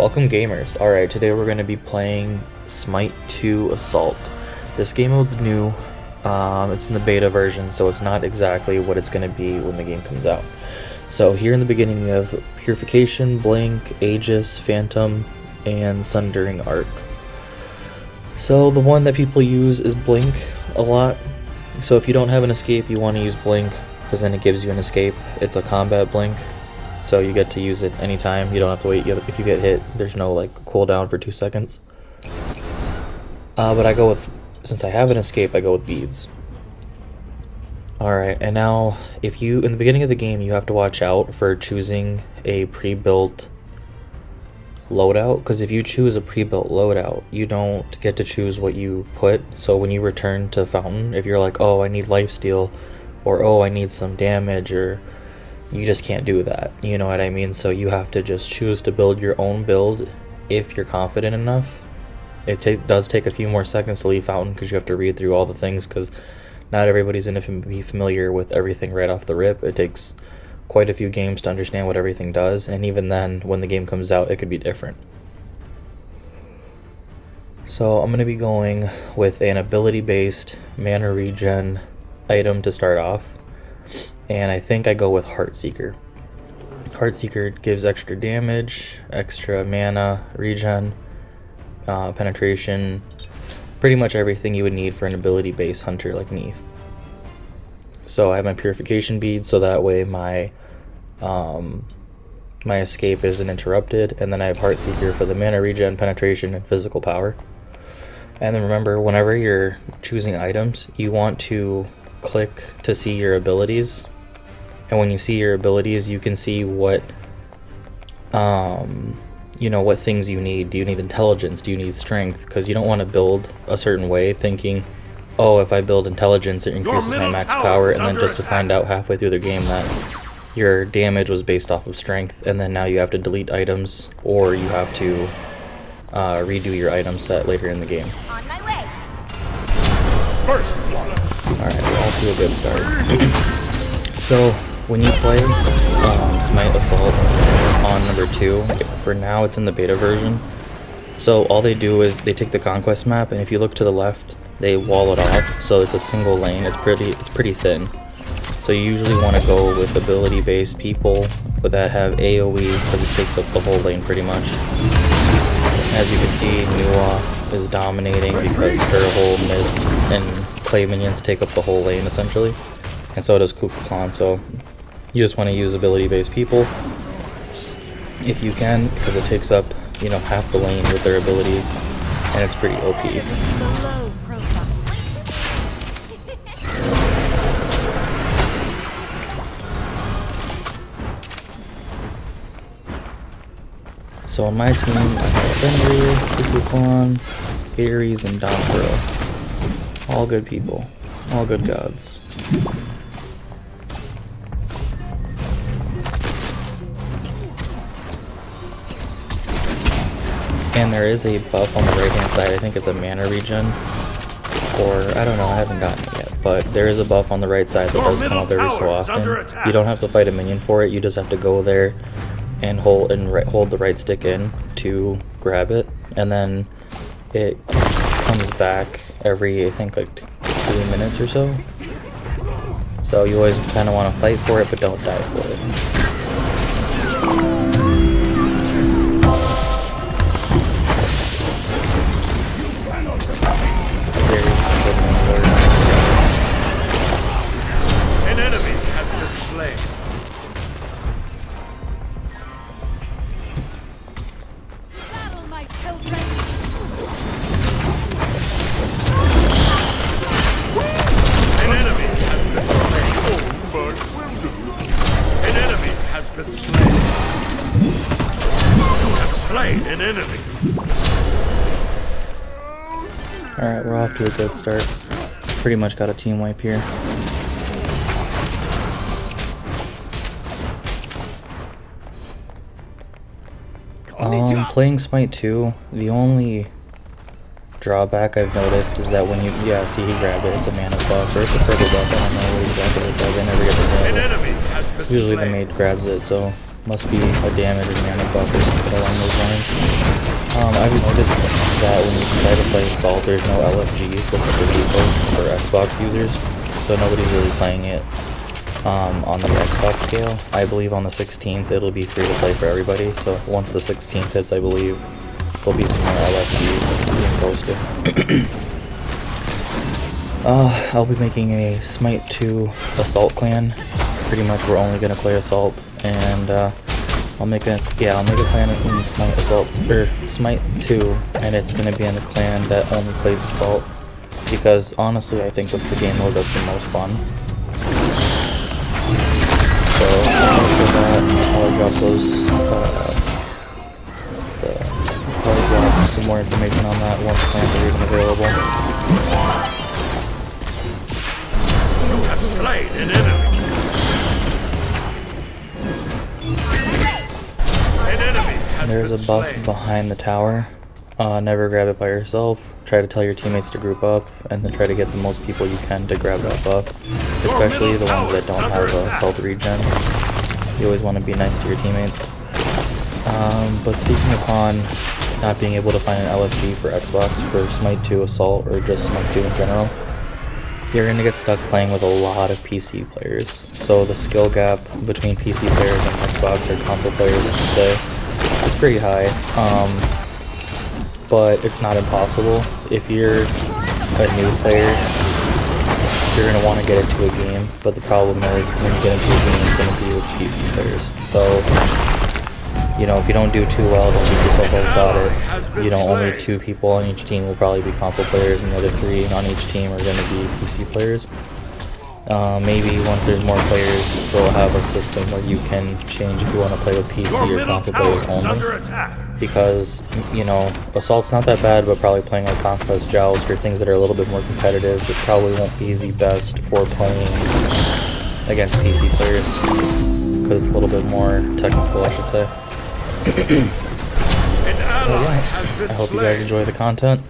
Welcome gamers. Alright, today we're going to be playing Smite 2 Assault. This game mode's new, it's in the beta version, so it's not exactly what it's going to be when the game comes out. So here in the beginning we have Purification, Blink, Aegis, Phantom, and Sundering Arc. So the one that people use is Blink a lot. So if you don't have an escape, you want to use Blink, because then it gives you an escape. It's a combat Blink. So you get to use it anytime. You don't have to wait. If you get hit, there's no like cooldown for 2 seconds. But I go with, since I have an escape, I go with beads. Alright, and now if you, in the beginning of the game, you have to watch out for choosing a pre-built loadout, because if you choose a pre-built loadout, you don't get to choose what you put. So when you return to Fountain, if you're like, oh, I need lifesteal, or oh, I need some damage, or you just can't do that, you know what I mean? So you have to just choose to build your own build if you're confident enough. It does take a few more seconds to leave Fountain because you have to read through all the things, because not everybody's going to be familiar with everything right off the rip. It takes quite a few games to understand what everything does, and even then, when the game comes out, it could be different. So I'm going to be going with an ability-based mana regen item to start off. And I think I go with Heartseeker. Heartseeker gives extra damage, extra mana, regen, penetration, pretty much everything you would need for an ability-based hunter like Neith. So I have my purification bead, so that way my escape isn't interrupted, and then I have Heartseeker for the mana regen, penetration, and physical power. And then remember, whenever you're choosing items, you want to click to see your abilities. And when you see your abilities, you can see what what things you need. Do you need intelligence? Do you need strength? Because you don't want to build a certain way thinking, oh, if I build intelligence it increases my max power, and then just to find out halfway through the game that your damage was based off of strength, and then now you have to delete items, or you have to redo your item set later in the game. On my way. Alright, we're off to a good start. So when you play Smite Assault on number 2, for now it's in the beta version. So all they do is they take the conquest map, and if you look to the left, they wall it off, so it's a single lane. It's pretty thin. So you usually want to go with ability-based people that have AoE, because it takes up the whole lane pretty much. As you can see, Nuwa is dominating because her whole mist and clay minions take up the whole lane essentially, and so does Kukulkan. So you just want to use ability-based people if you can, because it takes up half the lane with their abilities, and it's pretty OP. So on my team, I have Fenrir, Kukulkan, Ares, and Donbro. All good people. All good gods. And there is a buff on the right hand side. I think it's a mana regen. Or, I don't know, I haven't gotten it yet. But there is a buff on the right side that does come up every so often. You don't have to fight a minion for it, you just have to go there and hold the right stick in to grab it, and then it comes back every, I think, like 2 minutes or so. So you always kind of want to fight for it, but don't die for it. An enemy has been slain. An enemy. Alright, we're off to a good start. Pretty much got a team wipe here. Playing Smite 2, the only drawback I've noticed is that when you, see, he grabbed it, it's a mana buff, or it's a purple buff, I don't know what exactly it does, I never get to grab it. Usually the mate grabs it, so Must be a damage or mana buff or something along those lines. I've noticed that when you try to play Assault, there's no LFGs, the free posts for Xbox users, so nobody's really playing it on the Xbox scale. I believe on the 16th it'll be free to play for everybody, so once the 16th hits, I believe there'll be some more LFGs being posted. I'll be making a Smite 2 Assault clan. Pretty much we're only gonna play Assault, and I'll make a clan in Smite Assault or Smite 2, and it's gonna be in a clan that only plays Assault, because honestly I think that's the game mode that's the most fun. So after that, I'll drop those. I'll drop some more information on that once clans are even available. You have slain an enemy. An enemy has There's been a buff slain. behind the tower. Never grab it by yourself. Try to tell your teammates to group up, and then try to get the most people you can to grab that buff. Especially the ones that don't have a health regen. You always want to be nice to your teammates. But speaking upon not being able to find an LFG for Xbox for Smite 2 Assault, or just Smite 2 in general, you're going to get stuck playing with a lot of PC players. So the skill gap between PC players and Xbox or console players, I should say, is pretty high. But it's not impossible. If you're a new player, you're going to want to get into a game, but the problem is when you get into a game, it's going to be with PC players. So, you know, if you don't do too well, don't beat yourself up about it. You know, only 2 people on each team will probably be console players, and the other 3 on each team are going to be PC players. Maybe once there's more players, they'll have a system where you can change if you want to play with PC or console players only. Because, you know, Assault's not that bad, but probably playing like Conquest Joust or things that are a little bit more competitive, it probably won't be the best for playing against PC players, because it's a little bit more technical, I should say. I hope you guys enjoy the content.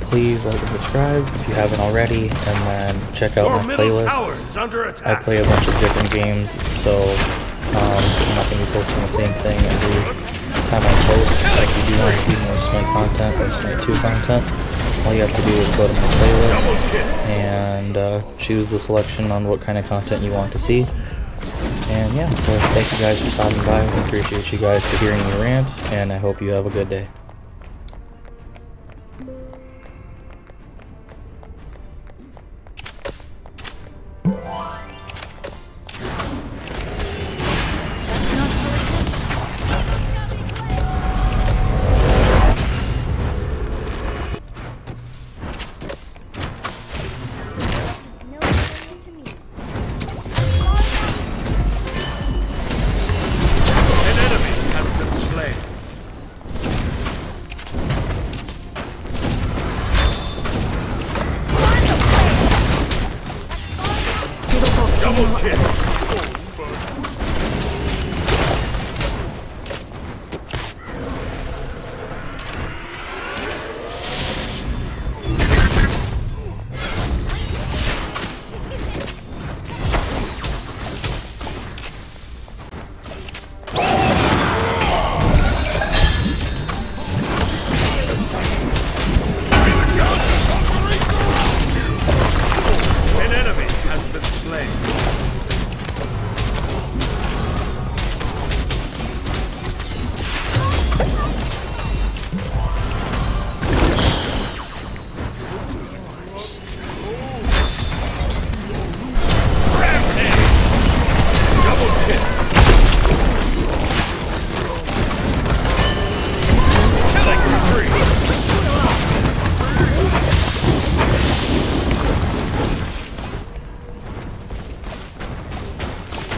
Please like and subscribe if you haven't already, and then check out my playlists. I play a bunch of different games, so I'm not going to be posting the same thing every time I post. If you do want to see more Smite content or Smite 2 content, all you have to do is go to my playlist and choose the selection on what kind of content you want to see. And yeah, so thank you guys for stopping by. I appreciate you guys for hearing me rant, and I hope you have a good day. Double kill. An enemy has been slain.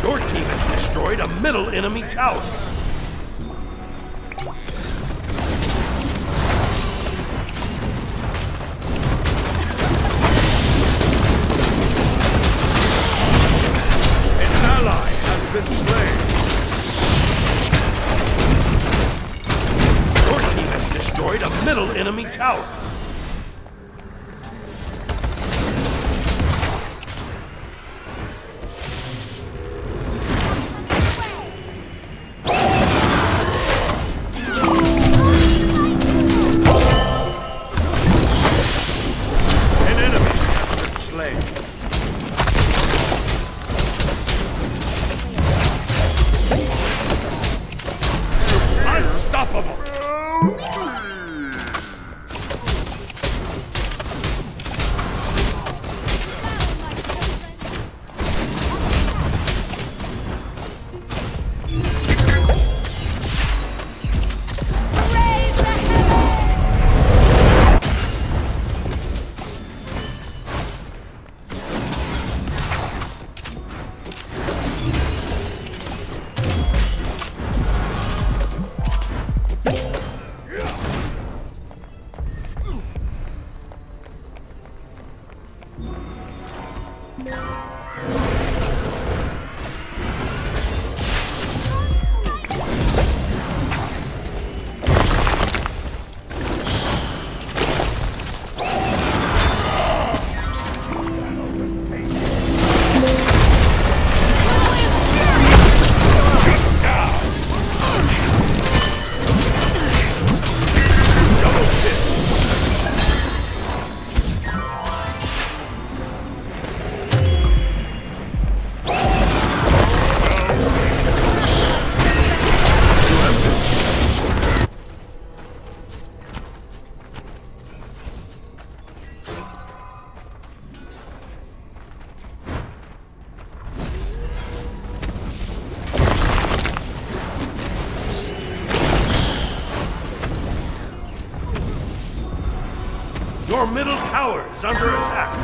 Your team has destroyed a middle enemy tower. An ally has been slain. Your team has destroyed a middle enemy tower. Your middle tower is under attack.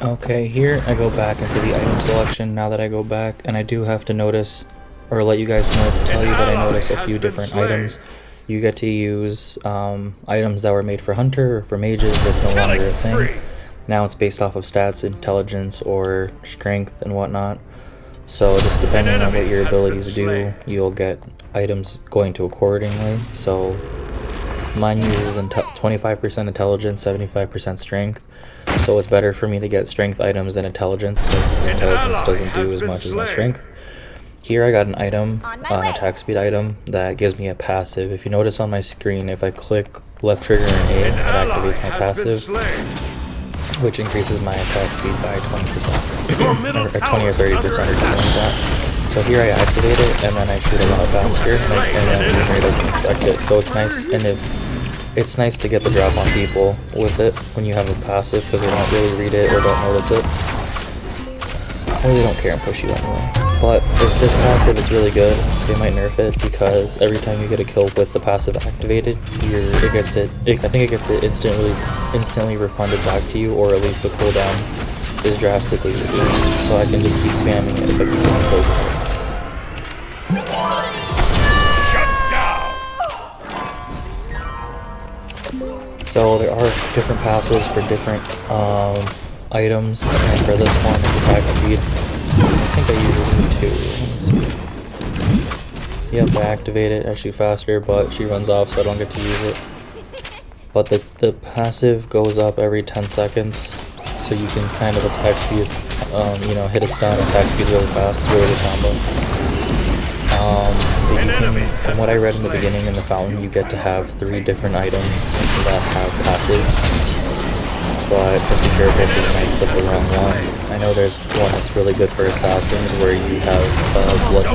Okay, here I go back into the item selection now that I go back, and I do have to notice, or let you guys know, tell you that I notice a few different items. You get to use items that were made for Hunter or for Mages. That's no longer a thing. Now it's based off of stats, intelligence, or strength and whatnot. So just depending on what your abilities do, you'll get items going to accordingly. So mine uses 25% intelligence, 75% strength. So it's better for me to get strength items than intelligence, because intelligence doesn't do as much as my strength. Here I got an item, an attack speed item, that gives me a passive. If you notice on my screen, if I click left trigger and A, it activates my passive, which increases my attack speed by 20%, or 20 or 30% or something like that. So here I activate it, and then I shoot a lot faster, and then Junior doesn't expect it. So it's nice, and it's nice to get the drop on people with it when you have a passive, because they don't really read it or don't notice it. Or they don't care and push you anyway. But with this passive, it's really good. They might nerf it, because every time you get a kill with the passive activated, I think it gets it instantly refunded back to you, or at least the cooldown is drastically reduced. So I can just keep spamming it if I keep getting kills with it. So there are different passives for different items, and for this one it's attack speed. I think I use it in 2. Let me see. Yep, I activate it, I shoot faster, but she runs off, so I don't get to use it. But the passive goes up every 10 seconds, so you can kind of attack speed, hit a stun, attack speed really fast. It's really good combo. From what I read in the beginning in the fountain, you get to have 3 different items that have passives, but just be careful if you might click the wrong one. I know there's one that's really good for assassins, where you have a blood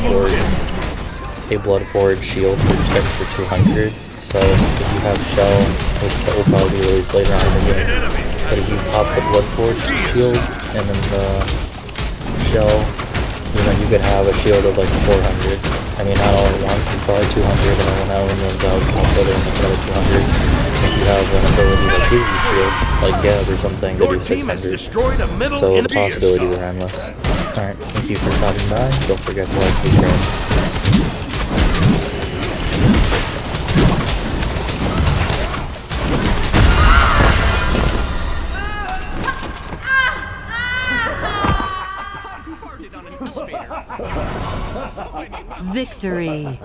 forge shield for extra 200. So if you have shell, which will probably be released later on in the game, but if you pop the blood forge shield and then the shell, you could have a shield of like 400. I mean, not all at once, but probably 200, and then when that one runs out, you can put in another 200. If you have an ability that gives you shield, like Geb or something, that do 600. So the possibilities are endless. Alright, thank you for stopping by. Don't forget to like, subscribe. Victory!